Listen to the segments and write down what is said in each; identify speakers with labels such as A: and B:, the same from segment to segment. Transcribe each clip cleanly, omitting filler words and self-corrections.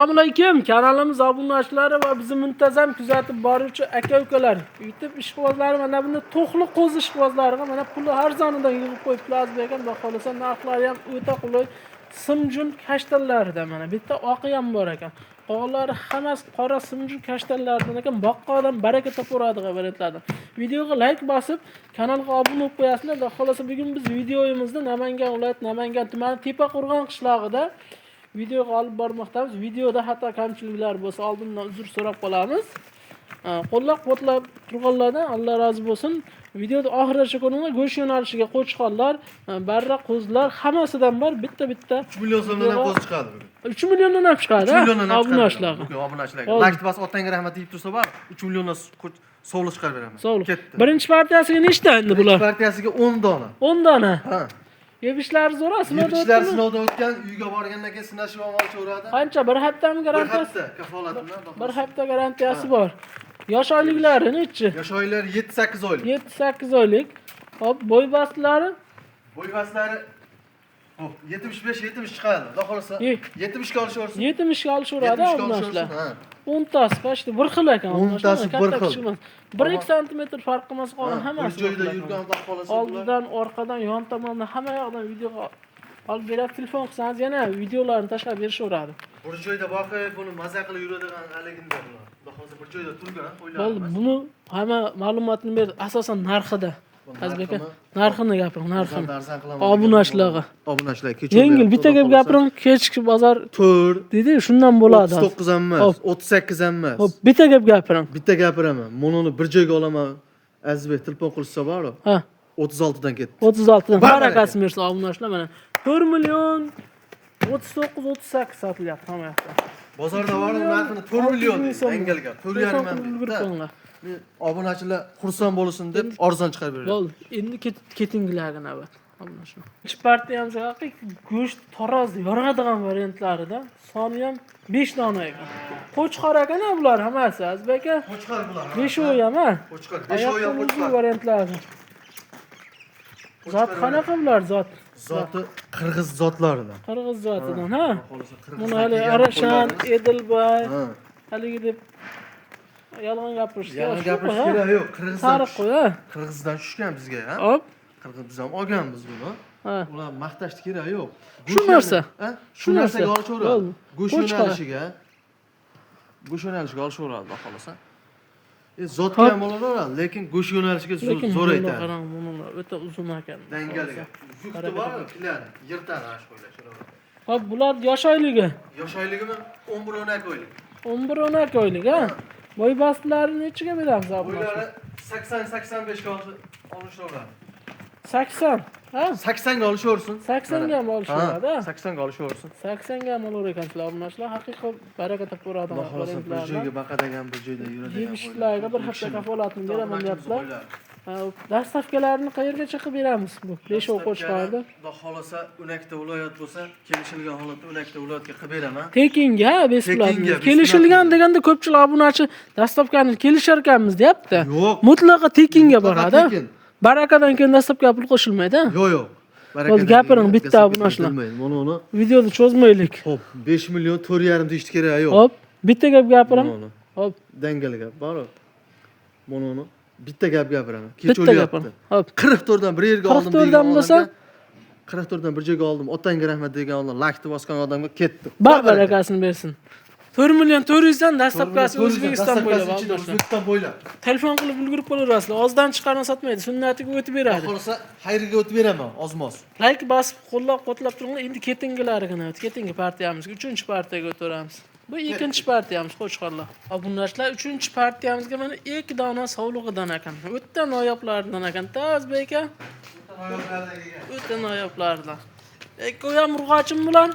A: Assalomu kanalimiz obunachilari va bizni muntazam kuzatib boruvchi aka-ukalar. YouTube ishqibozlari mana bunda to'qli qo'zi ishqibozlariga mana pulni arzonidan yig'ib qo'yibdilar ekan. Xudo xolasa narxlari ham o'ta qulay. Simjun kashtanlarida mana bitta oqi ham bor ekan. Qolari hammasi qora simjun kashtanlardan ekan. Boqqondan baraka topaveradigan variantlardan. Videoga like bosib, kanalga obuna bo'lib qo'yasizlar. Xudo xolasa bugun biz videoyimizni Namangan viloyati Namangan tumani Tepaqo'rg'on qishlog'ida videoga olib bormoqdamiz. Videoda hatto kamchiliklar bo'lsa oldindan uzr so'rab qolamiz. Qo'llab-quvvatlab turganlardan Alloh rozi bo'lsin. Videoda oxirigacha ko'ringlar. Go'sht yo'nalishiga qo'chqonlar, barra qo'zlar hammasidan bor. Bitta
B: 3 million so'mdan ham qo'z chiqadi bugun.
A: 3 milliondan ham chiqadi.
B: 3 milliondan ham
A: obunachilar.
B: Obunachilar. Like bas otangga rahmat deyib tursa bor. 3 milliondan sovli chiqarib beraman. Ketdi.
A: Birinchi partiyasiga nechta endi bular?
B: Birinchi partiyasiga 10 dona.
A: 10 dona.
B: Ha.
A: Yebishlari zo'r,
B: Yebishlar sinovdan o'tgan, uyga borgandan keyin sinashib olchaveradi.
A: Qancha? Bir haftami garantiyasi?
B: Bir hafta kafolatimdan.
A: Bir hafta garantiyasi bor. Yosh oyliklari nechi?
B: Yosh oylari 7-8 oylik.
A: 7-8 oylik. Hop, bo'y bastlari?
B: Bo'y bastlari 75-70 chiqadi. Xudo xolasa 70 ga olishaversin.
A: 70 ga olishaveradi obunachilar.
B: Ha.
A: 10 tasi pashti bir xil ekan.
B: 10 tasi bir xil.
A: 1-2 sm farq qilmas qolgan hammasi.
B: Bir joyda yurgan Xudo xolasa.
A: Oldidan, orqadan, yon tomondan hamma yoqdan videoga olib berib telefon qilsangiz yana videolarni tashlab berishaveradi.
B: Bir joyda boqib, buni maza qilib yuradigan haliginda bular. Xudo xolasa bir joyda turgan, o'ylab.
A: Bo'ldi, buni hamma ma'lumotni berdi, asosan narxida. Azbek aka, narxini gapiring, narxini. Obunachilarga.
B: Obunachilar
A: Yengil bitta gap gapiring, kechki bozor
B: 4
A: dedi, shundan bo'ladi.
B: 39 ham emas, 38 ham emas.
A: Hop, bitta gap gapiring.
B: Bitta gapiraman. Mononi bir joyga olaman. Azbek telefon qilsa bor.
A: Ha.
B: 36 dan ketdi.
A: 36 dan. Barakasini bersin obunachilar mana. 4 million 39-38 sotilyapti hamma yoqda.
B: Bozorda bor narxini 4 million engel gap. 4,5 million. Obunachilar xursand bo'lsin deb arzon chiqarib beradi.
A: Bo'ldi. Endi ketinglarga navbat. Obunachilar. Ichki partiyamizga haqiqiy go'sht taroz yoradigan variantlarida soni ham 5 dona ekan. Qo'chqor ekan bular hammasi, Azbek aka.
B: Qo'chqor bular.
A: 5 oy ham, ha?
B: Qo'chqor, 5 oy ham qo'chqor
A: variantlari. Zot qanaqa bular zot?
B: Zoti qirg'iz zotlaridan.
A: Qirg'iz zotidan, ha? Buni hali Arashan, Edilbay, haligi deb yolg'on gapirish kerak.
B: Kerak yo'q. Qirg'izdan tushgan bizga, ha?
A: Hop.
B: Qirg'iz biz ham olganmiz buni.
A: Ha.
B: Ular maqtashni kerak yo'q.
A: Shu narsa.
B: Shu narsaga olishaveradi. Go'sht yo'nalishiga. Go'sht yo'nalishiga olishaveradi, xudo xolasa. Zotga ham bo'laveradi, lekin go'sht yo'nalishiga zo'r aytadi.
A: Qarang, buni o'ta uzun ekan.
B: Dangaliga. Yukti bor, pilar, yirtadi ash qo'ylar.
A: Hop, bular yosh oyligi.
B: Yosh oyligimi 11-12 oylik.
A: 11-12 oylik, ha? Bo'y bastlari nechiga beramiz obunachilar?
B: Bo'ylari 80-85 ga olishaveradi.
A: 80, ha?
B: 80 ga olishaversin.
A: 80 ga ham olishaveradi, ha?
B: 80 ga olishaversin.
A: 80 ga ham olar ekansizlar obunachilar. Haqiqiy baraka topib
B: bir joyga baqadagan bir joyda yuradigan.
A: Yebishlarga bir hafta kafolatini beraman deyaptilar. Dastavkalarni qayergacha qilib beramiz bu 5 oy qo'chqorda?
B: Xudo xolasa Unakda viloyat bo'lsa, kelishilgan holatda Unakda viloyatga qilib beraman.
A: Tekinga, besplatni. Kelishilgan deganda ko'pchilik obunachi dastavkani kelishar ekanmiz deyapti.
B: Yo'q.
A: Mutlaqo tekinga boradi. Barakadan keyin dastavka pul qo'shilmaydi.
B: Yo'q.
A: Barakadan. Gapiring bitta obunachilar.
B: Buni
A: videoda cho'zmaylik.
B: Xo'p, 5 million 4,5 deyishni kerak yo'q.
A: Hop, bitta gap gapiring. Hop,
B: dangal gap bor. Buni bitta gap gapiraman.
A: Kech o'lyapti.
B: Hop, 44 dan bir yerga oldim degan.
A: 44 dan bo'lsa
B: 44 dan bir joyga oldim. Otangga rahmat degan odam lakni bosgan odamga ketdi.
A: Barakasini bersin. 4 million 400 dan dastavkasi O'zbekiston bo'ylab
B: O'zbekiston bo'ylab.
A: Telefon qilib ulgurib qo'yaverasizlar. Ozdan chiqarib sotmaydi, sunnatiga o'tib beradi.
B: Xo'rsa, xayriga o'tib beraman, ozmos.
A: Like bosib, qo'llab-quvvatlab turinglar. Endi ketingilariga navbat. Ketingi partiyamizga 3-partiyaga o'tamiz. Bu ikkinchi partiyamiz, qo'chqorlar. Obunachilar 3-partiyamizga mana 2 dona sovlig'idan ekan. O'ta noyoblaridan ekan. Azbek aka. O'ta noyoblaridan. Ekoyam urg'ochim bilan.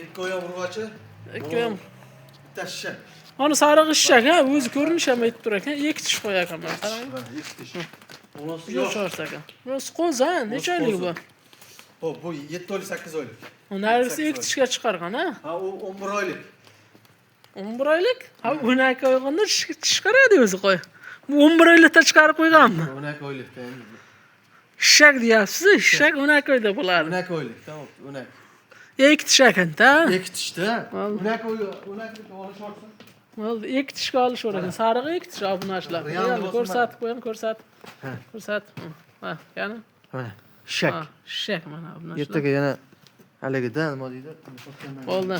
B: Ekoyam urg'ochi.
A: Ekoyam
B: Tashshak.
A: Ana sariq ishak, ha, o'zi ko'rinish ham aytib turar ekan. 2 tish qo'yar ekan mana. Qarang.
B: 2 tish. Bunisi
A: yo'q ekan. Bunisi qo'z, ha, necha oylik bu?
B: Xo'p, bu 7 oylik, 8 oylik.
A: Nargisi 2 tishga chiqargan, ha?
B: Ha, u 11 oylik.
A: 11 oylik? Ha, 12 oyg'anda tish chiqaradi o'zi qo'y. Bu 11 oylikda chiqarib qo'yganmi?
B: 12 oylikda endi.
A: Ishak deyapsiz, ishak 12 oyda bo'ladi.
B: 12 oylik, tamam, 12.
A: 2 tish ekan-da.
B: Ikki tishda. Unak olishorsin.
A: Bo'ldi, 2 tishga olishar ekan. Sarig'i 2 tish obunachilar. Ko'rsatib qo'ying, ko'rsat. Ko'rsat. Ha, yana.
B: Mana shak.
A: Shak mana obunachilar.
B: Ertaga yana haligida nima deydi?
A: Bo'ldi.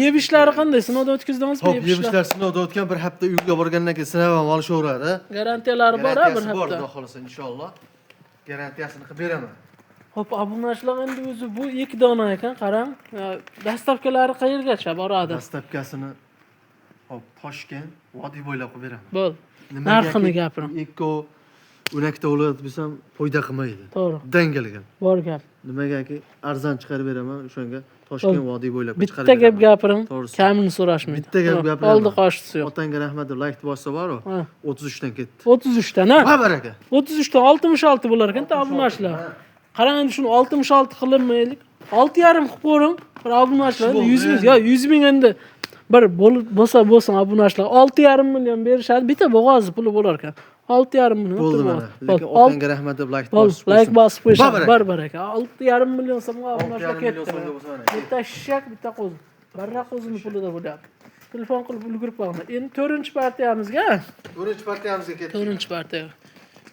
A: Yeb ishlari qanday? Sinovdan o'tkazdingizmi?
B: Xo'p, yeb ishlar sinovdan o'tgan bir hafta uyga borgandan keyin sinov ham olishaveradi.
A: Garantiyalari bor bir hafta.
B: Bor, xudo xolasa inshaalloh. Garantiyasini qilib beraman.
A: Xo'p, obunachilar endi o'zi bu 2 dona ekan, qarang. Dastavkalari qayergacha boradi?
B: Dastavkasini hop, Toshkent, Vodiy bo'ylab qilib beraman.
A: Bo'l. Narxini gapiring.
B: Ikko unakda o'ladi desam, foyda qilmaydi.
A: To'g'ri.
B: Dangalgan.
A: Bor gap.
B: Nimagaki arzon chiqarib beraman, o'shanga Toshkent Vodiy bo'ylab chiqarib
A: Bitta
B: beraman.
A: gap gapiring, kamini so'rashmaydi.
B: Bitta gap gapiraman.
A: Oldi qoshisi yo'q.
B: Otangga rahmat deb like bossa bor-ku, 33 dan ketdi.
A: 33 dan, ha?
B: Va baraka.
A: 33 dan 66 bo'lar ekan-da obunachilar. Qarang endi shuni 66 qilinmaylik. 6,5 qilib ko'ring. Bir obunachilar 100 ming, yo 100 ming endi bir bo'lsin obunachilar 6,5 million berishadi. Bitta bo'g'oz puli bo'lar ekan. 6,5 million.
B: Bo'ldi mana. Lekin otangga rahmat deb like bosib.
A: Like bosib qo'yishadi. Baraka. 6,5 million so'mga obunachilar ketdi. Bitta shak, bitta qo'zi. Barra qo'zini pulida bo'lyapti. Telefon qilib ulgurib qolma. Endi 4-partiyamizga.
B: 4-partiyamizga ketdik.
A: 4-partiya.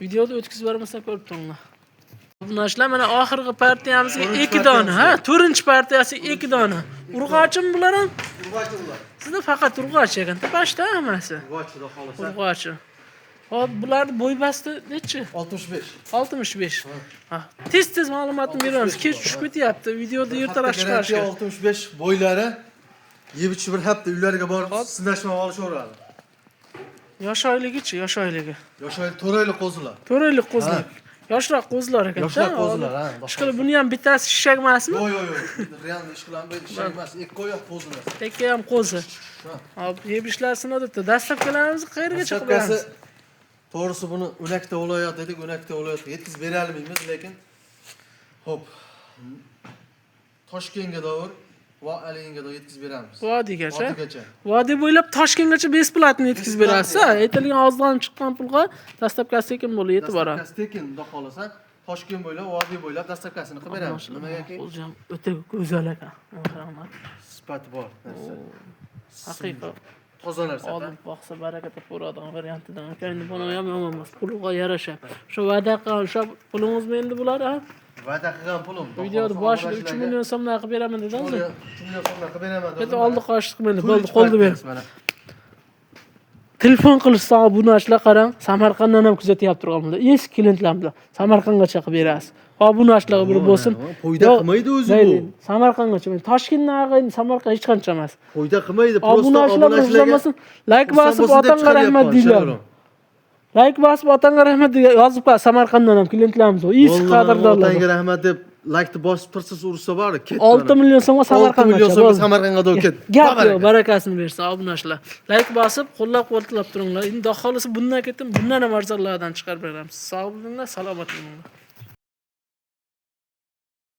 A: Videoda o'tkazib bermasdan ko'rib turinglar. Obunachilar mana oxirgi partiyamizga 2 dona, ha? 4-partiyasi 2 dona. Urg'ochimi bular ham?
B: Urg'ochi bular.
A: Sizda faqat urg'och ekan-da, boshda hammasi.
B: Urg'ochi xudo xolasa.
A: Urg'ochi. Hop, bularni bo'y basti nechi?
B: 65.
A: 65. Ha, tez ma'lumotni beramiz. Kech tushib ketyapti. Videoda ertaroq chiqarish kerak.
B: 65 bo'ylari yeb ichib bir hafta uylariga borib sinashma olishaveradi.
A: Yosh oyligi-chi, yosh oyligi.
B: Yosh oylik 4 oylik qo'zilar.
A: 4 oylik qo'zilar. Yoshroq qo'zilar ekan.
B: Yoshroq qo'zilar, ha.
A: Ishqilib buni ham bittasi shishak emasmi?
B: Yo'q. Real ish qilaman, bu ish emas. Ikki oyoq qo'zilar.
A: Ikki ham qo'zi. Hop, yeb ishlar sinovda. Dastavkalarimizni qayergacha
B: Dastavkasi
A: qo'yamiz?
B: to'g'risi buni unakda o'layot dedik, unakda o'layot yetkazib bera olmaymiz, lekin hop. Toshkentga davr va Aliga da yetkazib beramiz.
A: Vodiygacha.
B: Vodiygacha.
A: Vodiy bo'ylab Toshkentgacha besplatni yetkazib berasiz. Aytilgan og'izdan chiqqan pulga dastavkasi tekin bo'lib yetib boradi.
B: Dastavkasi tekin, xudo xolasa, Toshkent bo'ylab, Vodiy bo'ylab dastavkasini qilib beramiz. Nimagaki?
A: O'zim o'ta go'zal ekan. Qaranglar.
B: Sifati bor narsa.
A: Haqiqat.
B: Toza narsa.
A: Olib boqsa baraka topadigan variantidan. Endi buni ham yomon emas. Pulga yarasha. Shu va'da qilgan o'sha pulingizmi endi bular, ha?
B: Va'da qilgan pulim.
A: Videoda boshida 3 million so'mdan qilib beraman dedingiz.
B: 3 million so'mdan qilib beraman.
A: Bitta oldi qoshib qilmaydi. Bo'ldi, qo'lni ber. Telefon qilishsa obunachilar qarang, Samarqanddan ham kuzatyapti turganlar. Eski klientlarimiz Samarqandgacha qilib berasiz. Obunachilar bir bo'lsin.
B: Foyda qilmaydi o'zi bu.
A: Samarqandgacha. Toshkentdan Samarqand hech qancha emas.
B: Foyda qilmaydi. Prosta
A: obunachilarga like bosib otangga rahmat deylar. Like bosib otangga rahmat deb yozib qo'y. Samarqanddan ham klientlarimiz bor. Eski qadrdonlar.
B: Otangga rahmat deb like bosib tursiz ursa bor, ketdi.
A: 6 million so'mga Samarqandgacha.
B: 6 million so'mga Samarqandga da ketdi.
A: Gap yo'q, barakasini bersin obunachilar. Like bosib, qo'llab-quvvatlab turinglar. Endi xohlasa bundan ketdim, bundan ham arzonlardan chiqarib beramiz. Sog' bo'linglar, salomat bo'linglar.